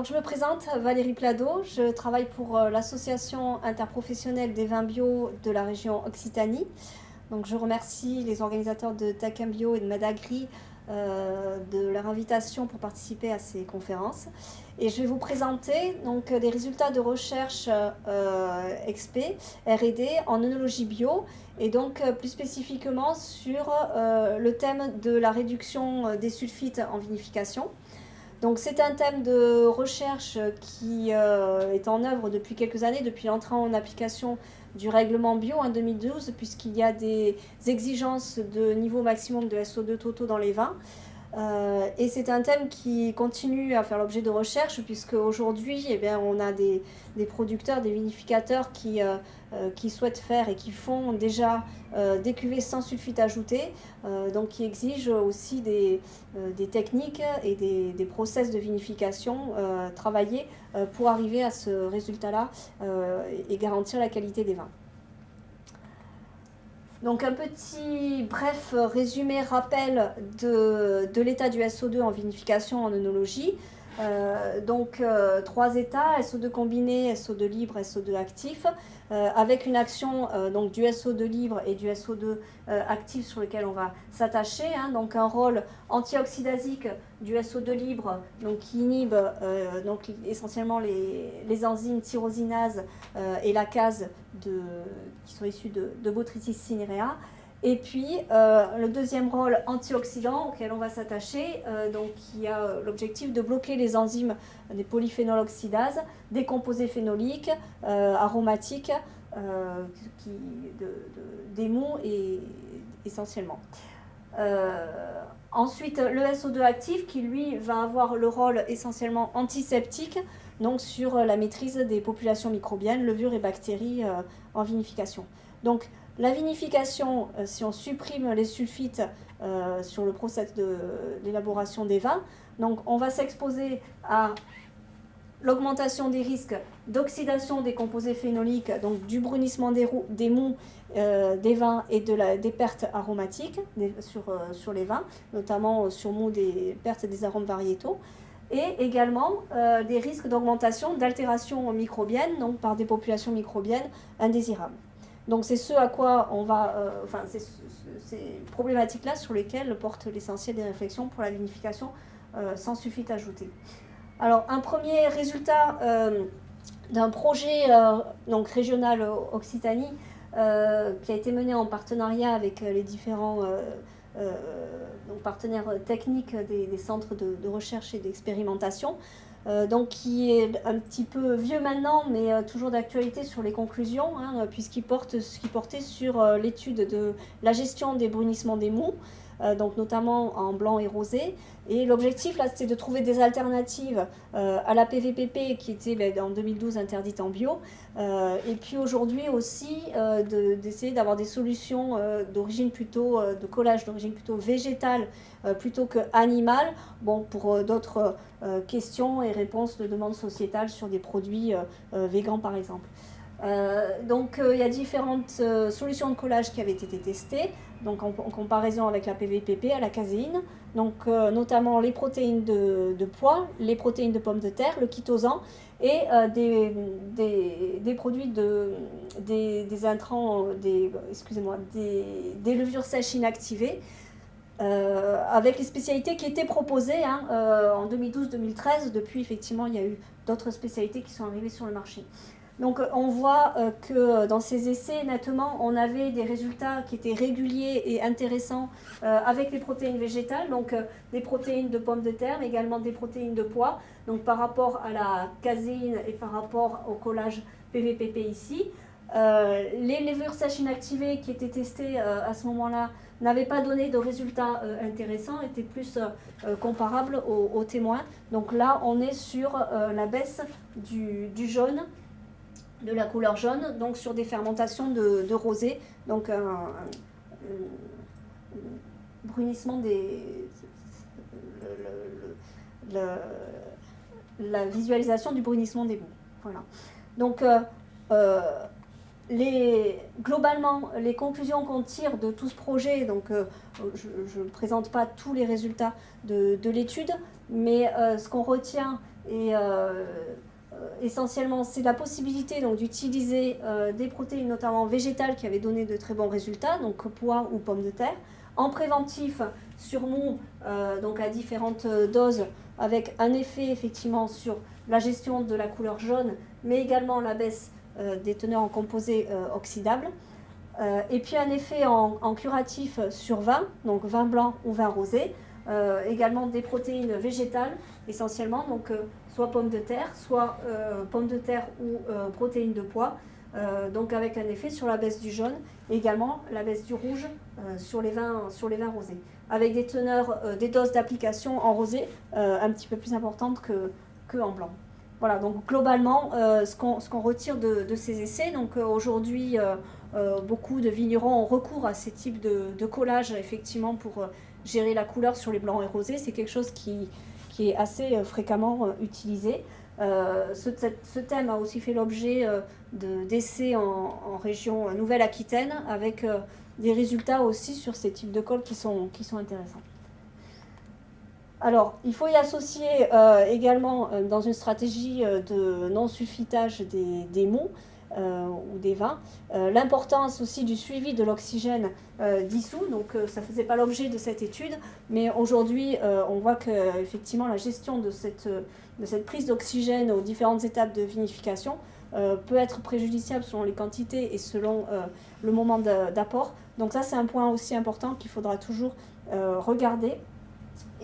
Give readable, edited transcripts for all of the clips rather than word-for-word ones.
Donc je me présente, Valérie Plado, je travaille pour l'association interprofessionnelle des vins bio de la région Occitanie. Donc je remercie les organisateurs de Tech Bio et de Madagri de leur invitation pour participer à ces conférences. Et je vais vous présenter donc les résultats de recherche XP, R&D en œnologie bio et donc plus spécifiquement sur le thème de la réduction des sulfites en vinification. Donc c'est un thème de recherche qui est en œuvre depuis quelques années, depuis l'entrée en application du règlement bio en 2012, puisqu'il y a des exigences de niveau maximum de SO2 totaux dans les vins. Et c'est un thème qui continue à faire l'objet de recherche, puisque aujourd'hui on a des producteurs, des vinificateurs qui souhaitent faire et qui font déjà des cuvées sans sulfite ajouté, donc qui exigent aussi des techniques et des process de vinification travaillés pour arriver à ce résultat-là et garantir la qualité des vins. Donc un petit bref résumé, rappel de l'état du SO2 en vinification en œnologie. Trois états, SO2 combiné, SO2 libre, SO2 actif, avec une action donc du SO2 libre et du SO2 actif sur lequel on va s'attacher. Donc un rôle antioxydasique du SO2 libre, donc qui inhibe donc essentiellement les enzymes tyrosinase et lacase qui sont issues de Botrytis cinerea. Et puis, le deuxième rôle antioxydant auquel on va s'attacher, qui a l'objectif de bloquer les enzymes des polyphénol oxydases, des composés phénoliques, aromatiques, des mous et essentiellement. Ensuite, le SO2 actif qui, lui, va avoir le rôle essentiellement antiseptique, donc sur la maîtrise des populations microbiennes, levures et bactéries en vinification. Donc, la vinification, si on supprime les sulfites sur le process de l'élaboration des vins, donc on va s'exposer à l'augmentation des risques d'oxydation des composés phénoliques, donc du brunissement des mous des vins et des pertes aromatiques sur les vins, notamment sur mous des pertes des arômes variétaux, et également des risques d'augmentation d'altérations microbiennes, donc par des populations microbiennes indésirables. Donc c'est ce à quoi on va, ces problématiques-là sur lesquelles porte l'essentiel des réflexions pour la vinification sans sulfite ajouté. Alors un premier résultat d'un projet donc régional Occitanie qui a été mené en partenariat avec les différents partenaires techniques des centres de recherche et d'expérimentation. Qui est un petit peu vieux maintenant, mais toujours d'actualité sur les conclusions, puisqu'il portait sur l'étude de la gestion des brunissements des mous, donc notamment en blanc et rosé. Et l'objectif, là, c'était de trouver des alternatives à la PVPP, qui était en 2012 interdite en bio, et puis aujourd'hui aussi d'essayer d'avoir des solutions d'origine plutôt, de collage d'origine plutôt végétale, plutôt que animale, pour d'autres questions et réponses de demandes sociétales sur des produits végans par exemple. Il y a différentes solutions de collage qui avaient été testées, donc en comparaison avec la PVPP à la caséine, notamment les protéines de pois, les protéines de pommes de terre, le chitosan et des produits des intrants, des levures sèches inactivées, avec les spécialités qui étaient proposées en 2012-2013. Depuis, effectivement, il y a eu d'autres spécialités qui sont arrivées sur le marché. Donc on voit que dans ces essais, nettement, on avait des résultats qui étaient réguliers et intéressants avec les protéines végétales, donc des protéines de pommes de terre, mais également des protéines de pois, donc par rapport à la caséine et par rapport au collage PVPP ici. Les levures sèches inactivées qui étaient testées à ce moment-là n'avaient pas donné de résultats intéressants, étaient plus comparables aux témoins. Donc là, on est sur la baisse du jaune, de la couleur jaune, donc sur des fermentations de rosé, donc un brunissement la visualisation du brunissement des mous. Voilà. Donc globalement, les conclusions qu'on tire de tout ce projet, donc je ne présente pas tous les résultats de l'étude, mais ce qu'on retient, Et essentiellement, c'est la possibilité d'utiliser des protéines, notamment végétales, qui avaient donné de très bons résultats, donc pois ou pommes de terre, en préventif sur mou, donc à différentes doses, avec un effet effectivement sur la gestion de la couleur jaune, mais également la baisse des teneurs en composés oxydables. Et puis un effet en curatif sur vin, donc vin blanc ou vin rosé, également des protéines végétales essentiellement, donc soit pommes de terre, soit pommes de terre ou protéines de pois, donc avec un effet sur la baisse du jaune et également la baisse du rouge sur les vins rosés, avec des teneurs, des doses d'application en rosé un petit peu plus importantes que en blanc. Voilà, donc globalement, ce qu'on retire de ces essais, donc aujourd'hui, beaucoup de vignerons ont recours à ces types de collages, effectivement, pour gérer la couleur sur les blancs et rosés. C'est quelque chose qui est assez fréquemment utilisé. Ce thème a aussi fait l'objet d'essais en région Nouvelle-Aquitaine, avec des résultats aussi sur ces types de cols qui sont intéressants. Alors, il faut y associer également dans une stratégie de non-sulfitage des mous ou des vins, l'importance aussi du suivi de l'oxygène dissous. Donc, ça ne faisait pas l'objet de cette étude, mais aujourd'hui, on voit qu'effectivement, la gestion de cette prise d'oxygène aux différentes étapes de vinification peut être préjudiciable selon les quantités et selon le moment d'apport. Donc ça, c'est un point aussi important qu'il faudra toujours regarder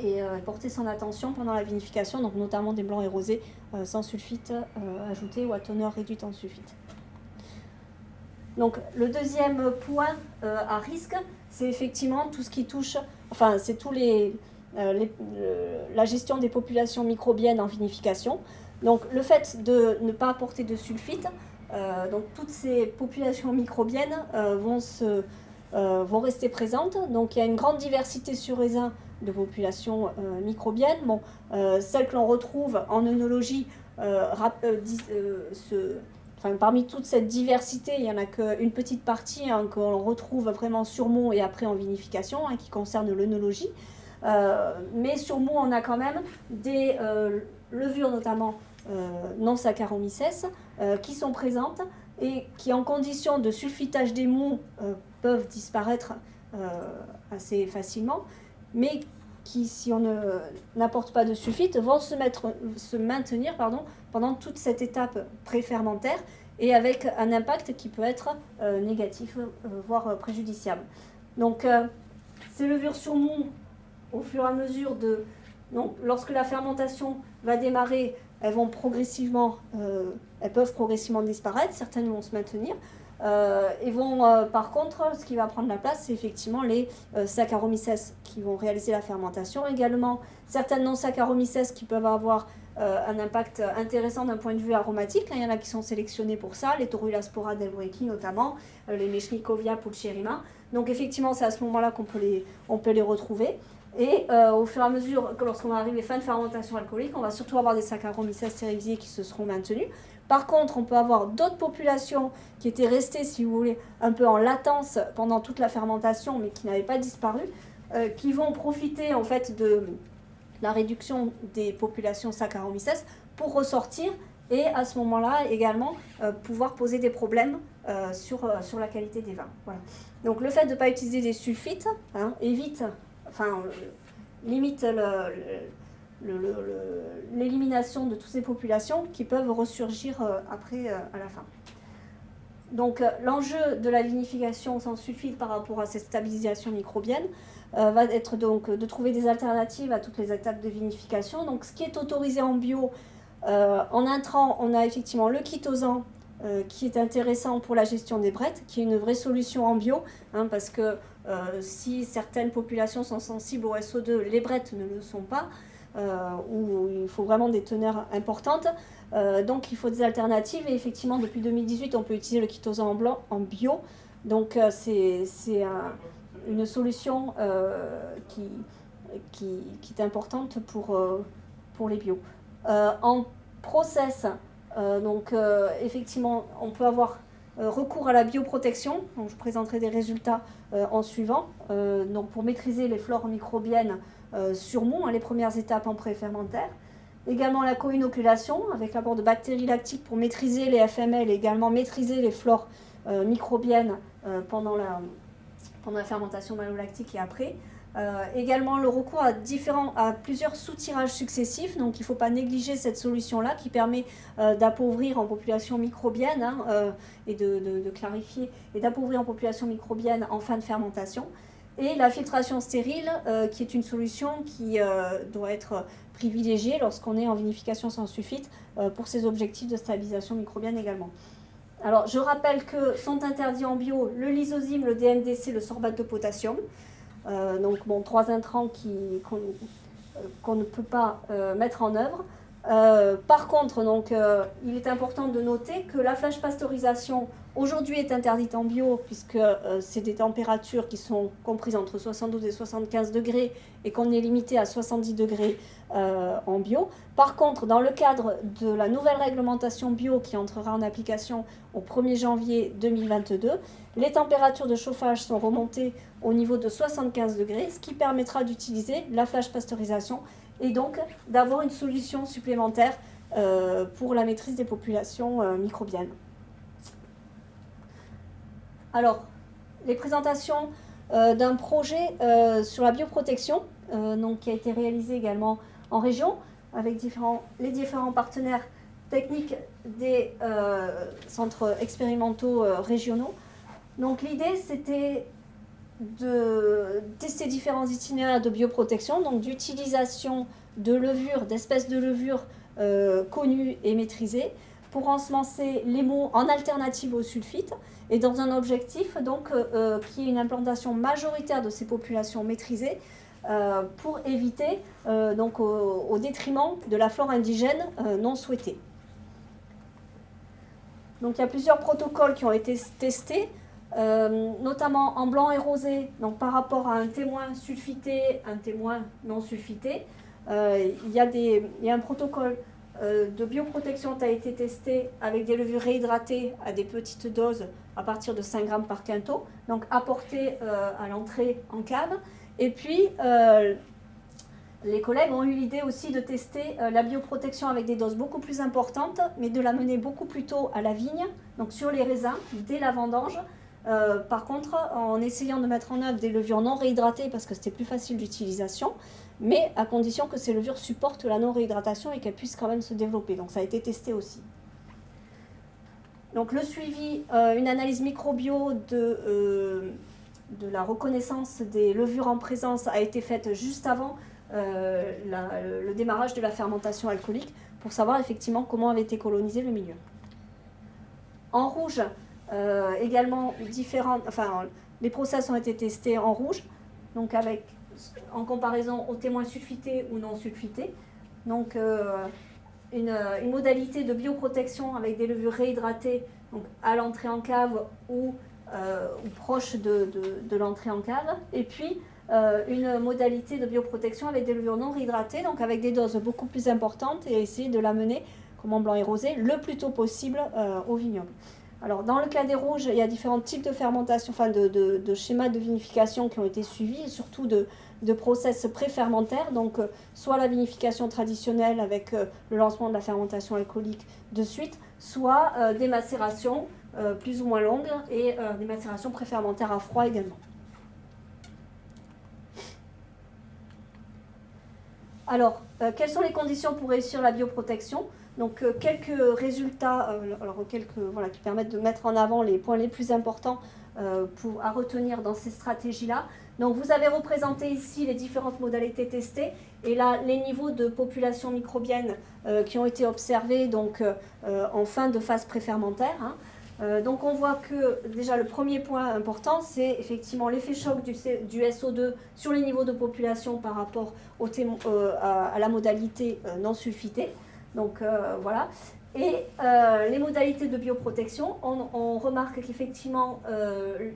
et porter son attention pendant la vinification, donc notamment des blancs et rosés sans sulfite ajouté ou à teneur réduite en sulfite. Donc le deuxième point à risque, c'est effectivement tout ce qui touche, enfin c'est la gestion des populations microbiennes en vinification. Donc le fait de ne pas apporter de sulfite, donc toutes ces populations microbiennes vont rester présentes. Donc il y a une grande diversité sur raisin de populations microbiennes. Bon, celles que l'on retrouve en œnologie, parmi toute cette diversité, il n'y en a qu'une petite partie qu'on retrouve vraiment sur mou et après en vinification, qui concerne l'œnologie. Mais sur mou, on a quand même des levures, notamment non Saccharomyces, qui sont présentes et qui, en condition de sulfitage des mous, peuvent disparaître assez facilement, mais qui, si on n'apporte pas de sulfite, vont se maintenir pendant toute cette étape préfermentaire et avec un impact qui peut être négatif, voire préjudiciable. Donc, ces levures sur mou, au fur et à mesure lorsque la fermentation va démarrer, elles peuvent progressivement disparaître, certaines vont se maintenir. Et par contre, ce qui va prendre la place, c'est effectivement les Saccharomyces qui vont réaliser la fermentation. Également, certaines non-Saccharomyces qui peuvent avoir un impact intéressant d'un point de vue aromatique. Il y en a qui sont sélectionnés pour ça, les Torulaspora delbrueckii notamment, les Mechnicovia pulcherrima. Donc effectivement, c'est à ce moment-là qu'on peut les retrouver. Et au fur et à mesure, lorsqu'on va arriver fin de fermentation alcoolique, on va surtout avoir des Saccharomyces cerevisiae qui se seront maintenus. Par contre, on peut avoir d'autres populations qui étaient restées, si vous voulez, un peu en latence pendant toute la fermentation, mais qui n'avaient pas disparu, qui vont profiter en fait de la réduction des populations Saccharomyces pour ressortir et à ce moment-là également pouvoir poser des problèmes sur la qualité des vins. Voilà. Donc le fait de ne pas utiliser des sulfites limite l'élimination de toutes ces populations qui peuvent ressurgir après à la fin. Donc l'enjeu de la vinification sans sulfite par rapport à cette stabilisation microbienne va être donc de trouver des alternatives à toutes les étapes de vinification. Donc ce qui est autorisé en bio, en intrant, on a effectivement le chitosan qui est intéressant pour la gestion des brettes, qui est une vraie solution en bio, parce que si certaines populations sont sensibles au SO2, les brettes ne le sont pas, où il faut vraiment des teneurs importantes. Donc il faut des alternatives et effectivement depuis 2018 on peut utiliser le chitosan en bio. Donc c'est une solution qui est importante pour les bio. En process, effectivement on peut avoir recours à la bioprotection. Donc, je présenterai des résultats en suivant. Donc pour maîtriser les flores microbiennes sur mou, les premières étapes en pré-fermentaire. Également la co-inoculation avec l'apport de bactéries lactiques pour maîtriser les FML et également maîtriser les flores microbiennes pendant la fermentation malolactique et après. Également le recours à plusieurs sous-tirages successifs, donc il ne faut pas négliger cette solution-là qui permet d'appauvrir en population microbienne et de clarifier et d'appauvrir en population microbienne en fin de fermentation. Et la filtration stérile qui est une solution qui doit être privilégiée lorsqu'on est en vinification sans sulfite pour ses objectifs de stabilisation microbienne également. Alors je rappelle que sont interdits en bio le lysozyme, le DMDC, le sorbate de potassium. Donc bon, 3 intrants qu'on ne peut pas mettre en œuvre. Par contre, donc, il est important de noter que la flash pasteurisation aujourd'hui est interdite en bio puisque c'est des températures qui sont comprises entre 72 et 75 degrés et qu'on est limité à 70 degrés en bio. Par contre, dans le cadre de la nouvelle réglementation bio qui entrera en application au 1er janvier 2022, les températures de chauffage sont remontées au niveau de 75 degrés, ce qui permettra d'utiliser la flash pasteurisation et donc d'avoir une solution supplémentaire pour la maîtrise des populations microbiennes. Alors, les présentations d'un projet sur la bioprotection, donc, qui a été réalisé également en région, avec les différents partenaires techniques des centres expérimentaux régionaux. Donc l'idée, c'était de tester différents itinéraires de bioprotection, donc d'utilisation de levures, d'espèces de levures connues et maîtrisées, pour ensemencer les mots en alternative au sulfite, et dans un objectif donc qui est une implantation majoritaire de ces populations maîtrisées, pour éviter donc au détriment de la flore indigène non souhaitée. Donc il y a plusieurs protocoles qui ont été testés, notamment en blanc et rosé, donc par rapport à un témoin sulfité, un témoin non sulfité. Il y a un protocole de bioprotection qui a été testé avec des levures réhydratées à des petites doses à partir de 5 grammes par quinto, donc apportées à l'entrée en cave. Et puis, les collègues ont eu l'idée aussi de tester la bioprotection avec des doses beaucoup plus importantes, mais de la mener beaucoup plus tôt à la vigne, donc sur les raisins, dès la vendange. Par contre, en essayant de mettre en œuvre des levures non réhydratées parce que c'était plus facile d'utilisation, mais à condition que ces levures supportent la non-réhydratation et qu'elles puissent quand même se développer. Donc ça a été testé aussi. Donc le suivi, une analyse microbio de la reconnaissance des levures en présence a été faite juste avant le démarrage de la fermentation alcoolique pour savoir effectivement comment avait été colonisé le milieu. En rouge, également les process ont été testés en rouge, donc en comparaison aux témoins sulfités ou non sulfités. Donc une modalité de bioprotection avec des levures réhydratées donc à l'entrée en cave ou proche de l'entrée en cave. Et puis une modalité de bioprotection avec des levures non réhydratées, donc avec des doses beaucoup plus importantes et essayer de l'amener, comme en blanc et rosé, le plus tôt possible au vignoble. Alors, dans le cas des rouges, il y a différents types de fermentation, de schémas de vinification qui ont été suivis, et surtout de process pré-fermentaires, donc soit la vinification traditionnelle avec le lancement de la fermentation alcoolique de suite, soit des macérations plus ou moins longues et des macérations pré-fermentaires à froid également. Alors, quelles sont les conditions pour réussir la bioprotection ? Donc quelques résultats qui permettent de mettre en avant les points les plus importants à retenir dans ces stratégies-là. Donc vous avez représenté ici les différentes modalités testées et là les niveaux de population microbienne qui ont été observés donc, en fin de phase préfermentaire. Donc on voit que déjà le premier point important c'est effectivement l'effet choc du SO2 sur les niveaux de population par rapport à la modalité non sulfitée. Donc voilà. Et les modalités de bioprotection, on remarque qu'effectivement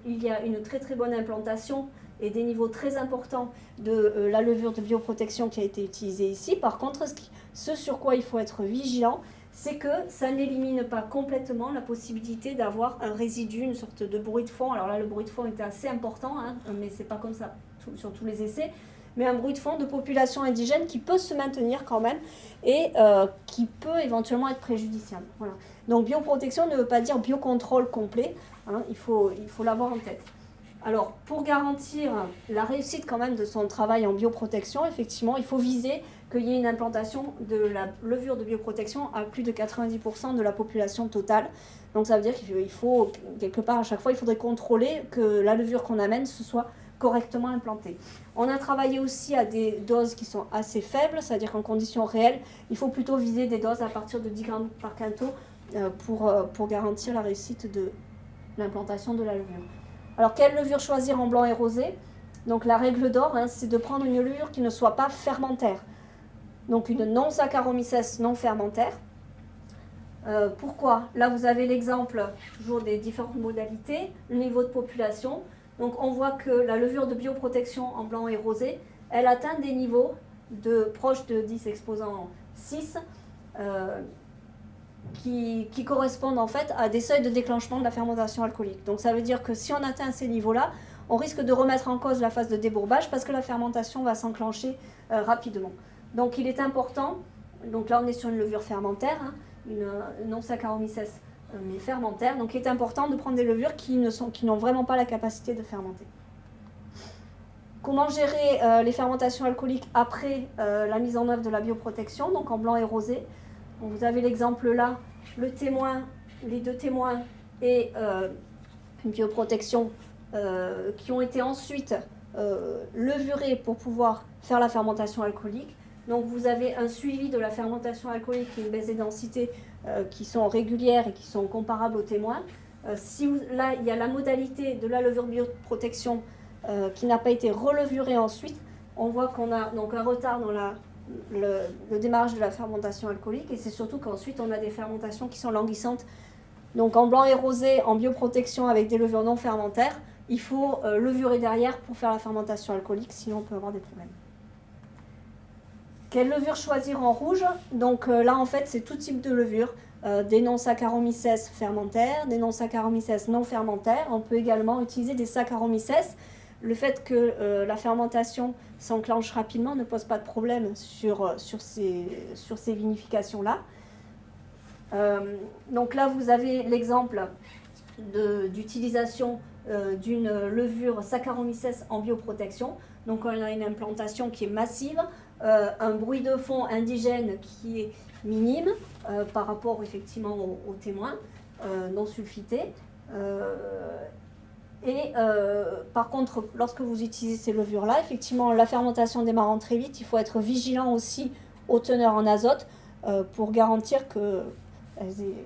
il y a une très très bonne implantation et des niveaux très importants de la levure de bioprotection qui a été utilisée ici. Par contre, ce sur quoi il faut être vigilant, c'est que ça n'élimine pas complètement la possibilité d'avoir un résidu, une sorte de bruit de fond. Alors là, le bruit de fond était assez important, mais c'est pas comme ça sur tous les essais. mais un bruit de fond de population indigène qui peut se maintenir quand même et qui peut éventuellement être préjudiciable. Voilà. Donc bioprotection ne veut pas dire biocontrôle complet, hein, il faut l'avoir en tête. Alors, pour garantir la réussite quand même de son travail en bioprotection, effectivement, il faut viser qu'il y ait une implantation de la levure de bioprotection à plus de 90% de la population totale. Donc ça veut dire qu'il faut, quelque part, à chaque fois, il faudrait contrôler que la levure qu'on amène se soit correctement implantée. On a travaillé aussi à des doses qui sont assez faibles, c'est-à-dire qu'en conditions réelles, il faut plutôt viser des doses à partir de 10 grammes par quinto pour garantir la réussite de l'implantation de la levure. Alors, quelle levure choisir en blanc et rosé? Donc, la règle d'or, hein, c'est de prendre une levure qui ne soit pas fermentaire. Donc, une non-Saccharomyces non fermentaire. Pourquoi? Là, vous avez l'exemple toujours des différentes modalités, le niveau de population. Donc, on voit que la levure de bioprotection en blanc et rosé, elle atteint des niveaux proches de 10 exposant 6, qui correspondent en fait à des seuils de déclenchement de la fermentation alcoolique. Donc ça veut dire que si on atteint ces niveaux-là, on risque de remettre en cause la phase de débourbage parce que la fermentation va s'enclencher rapidement. Donc il est important, donc là on est sur une levure fermentaire, hein, une non-Saccharomyces mais fermentaire, donc il est important de prendre des levures qui n'ont vraiment pas la capacité de fermenter. Comment gérer les fermentations alcooliques après la mise en œuvre de la bioprotection, donc en blanc et rosé? Vous avez l'exemple là, le témoin, les deux témoins et une bioprotection qui ont été ensuite levurés pour pouvoir faire la fermentation alcoolique. Donc vous avez un suivi de la fermentation alcoolique et une baisse des densités qui sont régulières et qui sont comparables aux témoins. Là, il y a la modalité de la levure bioprotection qui n'a pas été relevurée ensuite. On voit qu'on a donc un retard dans le démarrage de la fermentation alcoolique et c'est surtout qu'ensuite on a des fermentations qui sont languissantes. Donc en blanc et rosé, en bioprotection avec des levures non fermentaires, il faut levurer derrière pour faire la fermentation alcoolique, sinon on peut avoir des problèmes. Quelle levure choisir en rouge? Donc là en fait c'est tout type de levure, des non-Saccharomyces fermentaires, des non-Saccharomyces non fermentaires. On peut également utiliser des Saccharomyces. Le fait que la fermentation s'enclenche rapidement ne pose pas de problème sur ces vinifications-là. Donc là, vous avez l'exemple d'utilisation d'une levure Saccharomyces en bioprotection. Donc on a une implantation qui est massive, un bruit de fond indigène qui est minime par rapport effectivement aux témoins non sulfités. Par contre, lorsque vous utilisez ces levures-là, effectivement, la fermentation démarrant très vite, il faut être vigilant aussi aux teneurs en azote pour garantir qu'elles aient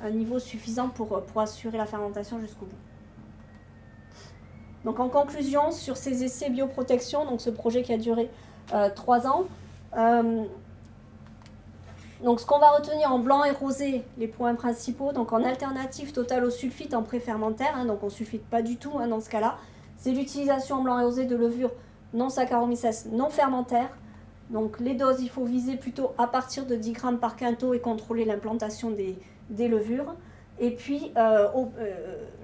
un niveau suffisant pour assurer la fermentation jusqu'au bout. Donc en conclusion, sur ces essais bioprotection, donc ce projet qui a duré 3 ans, donc ce qu'on va retenir en blanc et rosé, les points principaux, donc en alternative totale au sulfite en préfermentaire, hein, donc on ne sulfite pas du tout hein, dans ce cas-là, c'est l'utilisation en blanc et rosé de levures non Saccharomyces non fermentaires. Donc les doses, il faut viser plutôt à partir de 10 grammes par quinto et contrôler l'implantation des levures. Et puis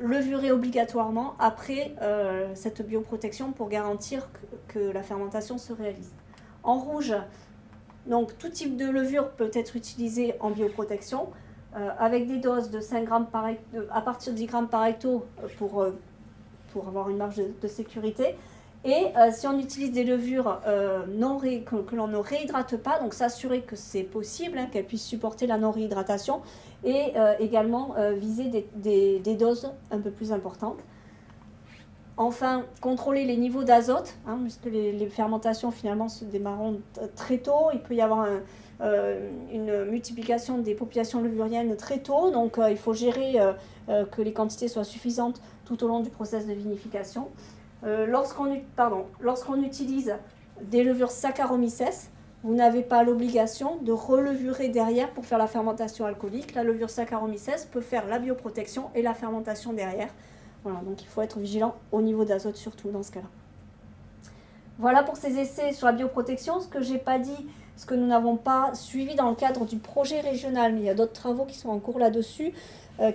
levurer obligatoirement après cette bioprotection pour garantir que la fermentation se réalise. En rouge, donc tout type de levure peut être utilisé en bioprotection avec des doses de 5 grammes à partir de 10 grammes par hecto pour avoir une marge de sécurité. Et si on utilise des levures que l'on ne réhydrate pas, donc s'assurer que c'est possible, hein, qu'elles puissent supporter la non-réhydratation, et également viser des doses un peu plus importantes. Enfin, contrôler les niveaux d'azote, hein, puisque les fermentations finalement se démarrent très tôt. Il peut y avoir une multiplication des populations levuriennes très tôt, donc il faut gérer que les quantités soient suffisantes tout au long du processus de vinification. Lorsqu'on utilise des levures Saccharomyces, vous n'avez pas l'obligation de relevurer derrière pour faire la fermentation alcoolique. La levure Saccharomyces peut faire la bioprotection et la fermentation derrière. Voilà, donc il faut être vigilant au niveau d'azote surtout dans ce cas-là. Voilà pour ces essais sur la bioprotection. Ce que j'ai pas dit, ce que nous n'avons pas suivi dans le cadre du projet régional, mais il y a d'autres travaux qui sont en cours là-dessus.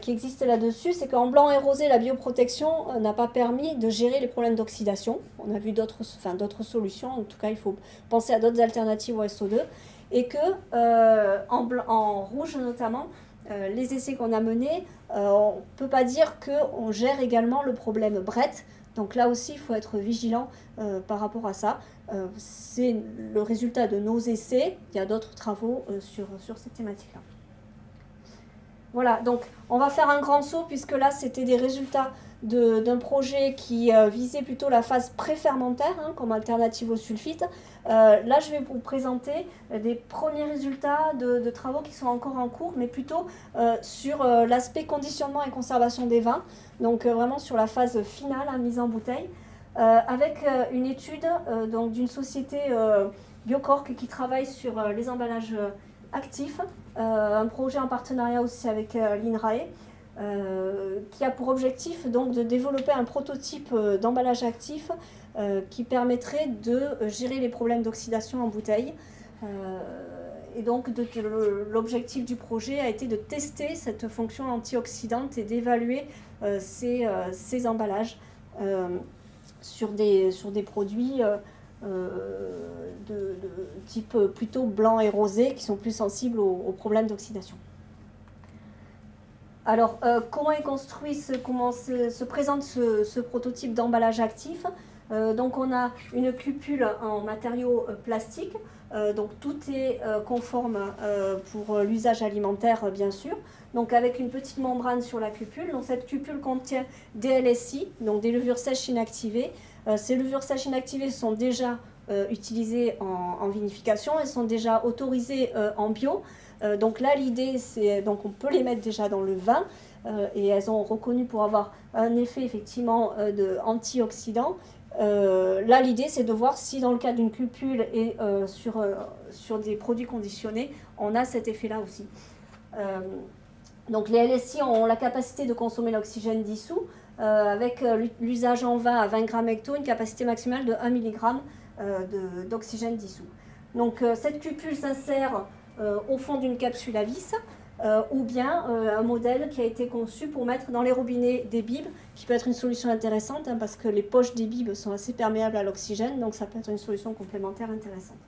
qui existe là-dessus, c'est qu'en blanc et rosé, la bioprotection n'a pas permis de gérer les problèmes d'oxydation. On a vu d'autres solutions, en tout cas il faut penser à d'autres alternatives au SO2, et que en rouge notamment, les essais qu'on a menés, on ne peut pas dire qu'on gère également le problème Brett. Donc là aussi, il faut être vigilant par rapport à ça. C'est le résultat de nos essais. Il y a d'autres travaux sur cette thématique-là. Voilà, donc on va faire un grand saut puisque là, c'était des résultats d'un projet qui visait plutôt la phase pré-fermentaire comme alternative au sulfite. Là, je vais vous présenter des premiers résultats de travaux qui sont encore en cours, mais plutôt sur l'aspect conditionnement et conservation des vins, donc vraiment sur la phase finale, mise en bouteille, avec une étude d'une société Biocork qui travaille sur les emballages actifs, un projet en partenariat aussi avec l'INRAE, qui a pour objectif donc de développer un prototype d'emballage actif qui permettrait de gérer les problèmes d'oxydation en bouteille. Et donc l'objectif du projet a été de tester cette fonction antioxydante et d'évaluer ces emballages sur des produits de type plutôt blanc et rosé qui sont plus sensibles aux problèmes d'oxydation. Alors, comment est construit, comment se présente ce prototype d'emballage actif? Donc, on a une cupule en matériaux plastiques, donc tout est conforme pour l'usage alimentaire, bien sûr. Donc, avec une petite membrane sur la cupule. Donc, cette cupule contient des LSI, donc des levures sèches inactivées. Ces levures sèches inactivées sont déjà utilisées en vinification, elles sont déjà autorisées en bio. Donc là, l'idée, c'est donc on peut les mettre déjà dans le vin et elles ont reconnu pour avoir un effet effectivement antioxydant. Là, l'idée, c'est de voir si dans le cas d'une cupule et sur des produits conditionnés, on a cet effet-là aussi. Donc les LSI ont la capacité de consommer l'oxygène dissous avec l'usage en vin à 20 grammes hecto, une capacité maximale de 1 mg d'oxygène dissous. Donc cette cupule s'insère au fond d'une capsule à vis ou bien un modèle qui a été conçu pour mettre dans les robinets des bibes, qui peut être une solution intéressante parce que les poches des bibes sont assez perméables à l'oxygène, donc ça peut être une solution complémentaire intéressante.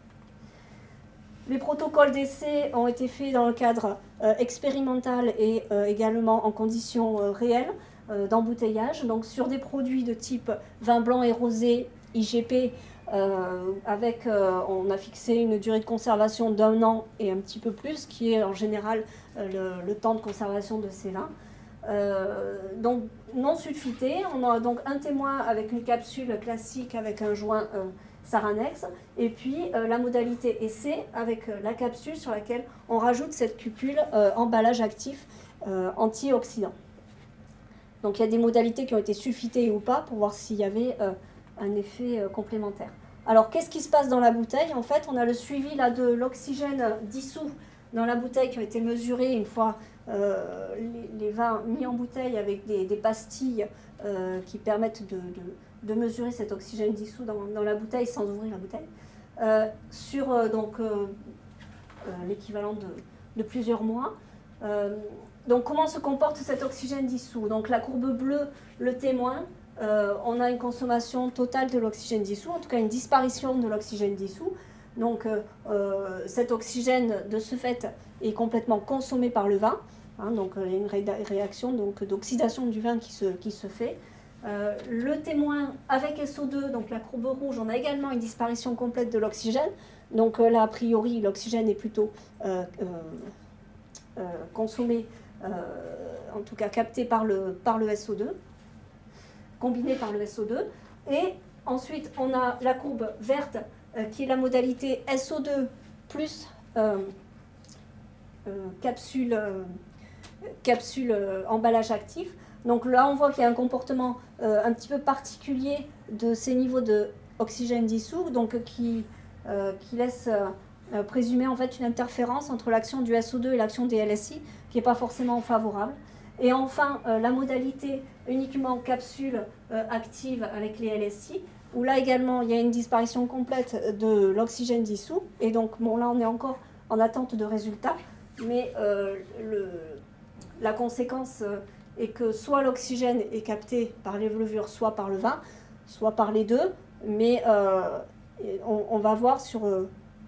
Les protocoles d'essai ont été faits dans le cadre expérimental et également en conditions réelles d'embouteillage, donc sur des produits de type vin blanc et rosé, IGP, on a fixé une durée de conservation d'1 an et un petit peu plus, qui est en général le temps de conservation de ces vins. Donc non sulfité, on a donc un témoin avec une capsule classique avec un joint Saranex, et puis la modalité essai avec la capsule sur laquelle on rajoute cette cupule emballage actif antioxydant. Donc il y a des modalités qui ont été sulfitées ou pas pour voir s'il y avait un effet complémentaire. Alors qu'est-ce qui se passe dans la bouteille? En fait, on a le suivi là, de l'oxygène dissous dans la bouteille qui ont été mesurés une fois les vins mis en bouteille avec des pastilles qui permettent de mesurer cet oxygène dissous dans la bouteille sans ouvrir la bouteille, sur l'équivalent de plusieurs mois. Donc comment se comporte cet oxygène dissous? Donc la courbe bleue, le témoin, on a une consommation totale de l'oxygène dissous, en tout cas une disparition de l'oxygène dissous. Donc cet oxygène, de ce fait, est complètement consommé par le vin. Donc il y a une réaction d'oxydation du vin qui se fait. Le témoin avec SO2, donc la courbe rouge, on a également une disparition complète de l'oxygène. Donc là, a priori, l'oxygène est plutôt consommé, en tout cas capté par le SO2, combiné par le SO2. Et ensuite, on a la courbe verte qui est la modalité SO2 plus capsule emballage actif. Donc là, on voit qu'il y a un comportement un petit peu particulier de ces niveaux d'oxygène dissous, donc qui laisse présumer en fait une interférence entre l'action du SO2 et l'action des LSI, qui n'est pas forcément favorable. Et enfin, la modalité uniquement capsule active avec les LSI, où là également, il y a une disparition complète de l'oxygène dissous. Et donc, bon, là, on est encore en attente de résultats, mais la conséquence est que soit l'oxygène est capté par les levures, soit par le vin, soit par les deux, mais on va voir sur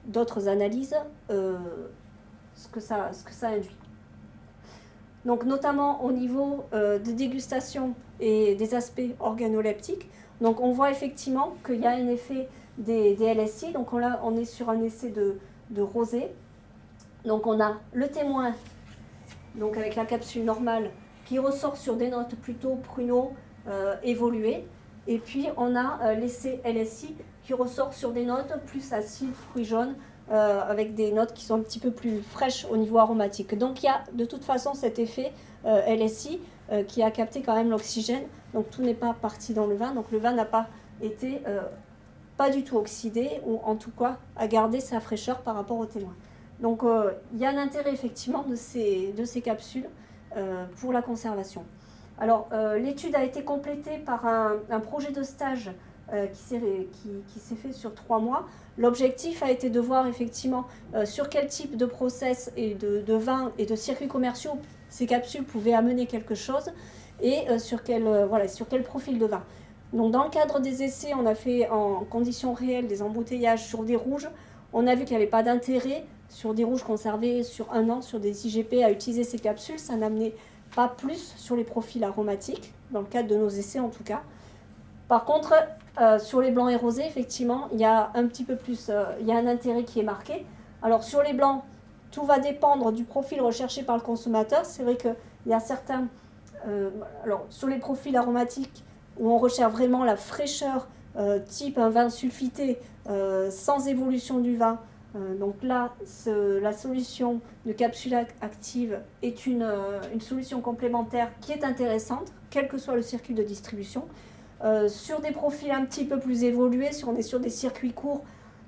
d'autres analyses ce que ça induit. Donc notamment au niveau de dégustation et des aspects organoleptiques, donc on voit effectivement qu'il y a un effet des LSI, donc on est sur un essai de rosé. Donc on a le témoin, donc avec la capsule normale, qui ressort sur des notes plutôt pruneaux évoluées. Et puis on a l'essai LSI qui ressort sur des notes plus acides, fruits jaunes, avec des notes qui sont un petit peu plus fraîches au niveau aromatique. Donc il y a de toute façon cet effet LSI qui a capté quand même l'oxygène. Donc tout n'est pas parti dans le vin. Donc le vin n'a pas été pas du tout oxydé, ou en tout cas a gardé sa fraîcheur par rapport au témoin. Donc il y a un intérêt effectivement de ces capsules pour la conservation. Alors l'étude a été complétée par un projet de stage qui s'est fait sur 3 mois. L'objectif a été de voir effectivement sur quel type de process et de vin et de circuits commerciaux ces capsules pouvaient amener quelque chose et sur quel profil de vin. Donc dans le cadre des essais, on a fait en conditions réelles des embouteillages sur des rouges. On a vu qu'il n'y avait pas d'intérêt sur des rouges conservés sur 1 an, sur des IGP, à utiliser ces capsules. Ça n'amenait pas plus sur les profils aromatiques, dans le cadre de nos essais en tout cas. Par contre, sur les blancs et rosés, effectivement, il y a un petit peu plus, il y a un intérêt qui est marqué. Alors sur les blancs, tout va dépendre du profil recherché par le consommateur. C'est vrai qu'il y a certains, alors sur les profils aromatiques, où on recherche vraiment la fraîcheur, type un vin sulfité, sans évolution du vin. Donc là, la solution de capsule active est une solution complémentaire qui est intéressante, quel que soit le circuit de distribution. Sur des profils un petit peu plus évolués, si on est sur des circuits courts,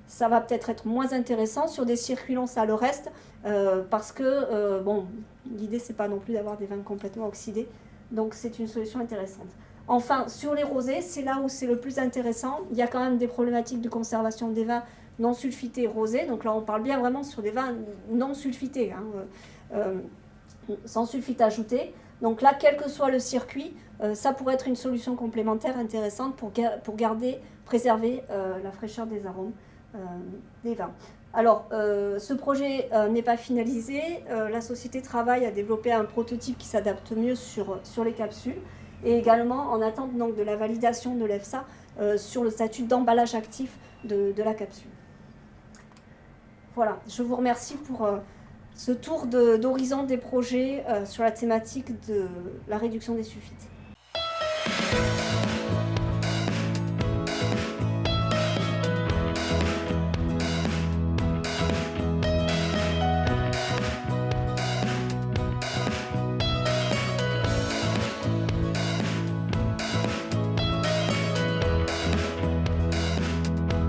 ça va peut-être être moins intéressant. Sur des circuits longs, ça le reste, parce que l'idée, c'est pas non plus d'avoir des vins complètement oxydés. Donc c'est une solution intéressante. Enfin, sur les rosés, c'est là où c'est le plus intéressant. Il y a quand même des problématiques de conservation des vins non sulfités rosés. Donc là, on parle bien vraiment sur des vins non sulfités, sans sulfite ajouté. Donc là, quel que soit le circuit, ça pourrait être une solution complémentaire intéressante pour préserver la fraîcheur des arômes des vins. Alors, ce projet n'est pas finalisé. La société travaille à développer un prototype qui s'adapte mieux sur les capsules, et également en attente donc, de la validation de l'EFSA sur le statut d'emballage actif de la capsule. Voilà, je vous remercie pour ce tour d'horizon des projets sur la thématique de la réduction des sulfites.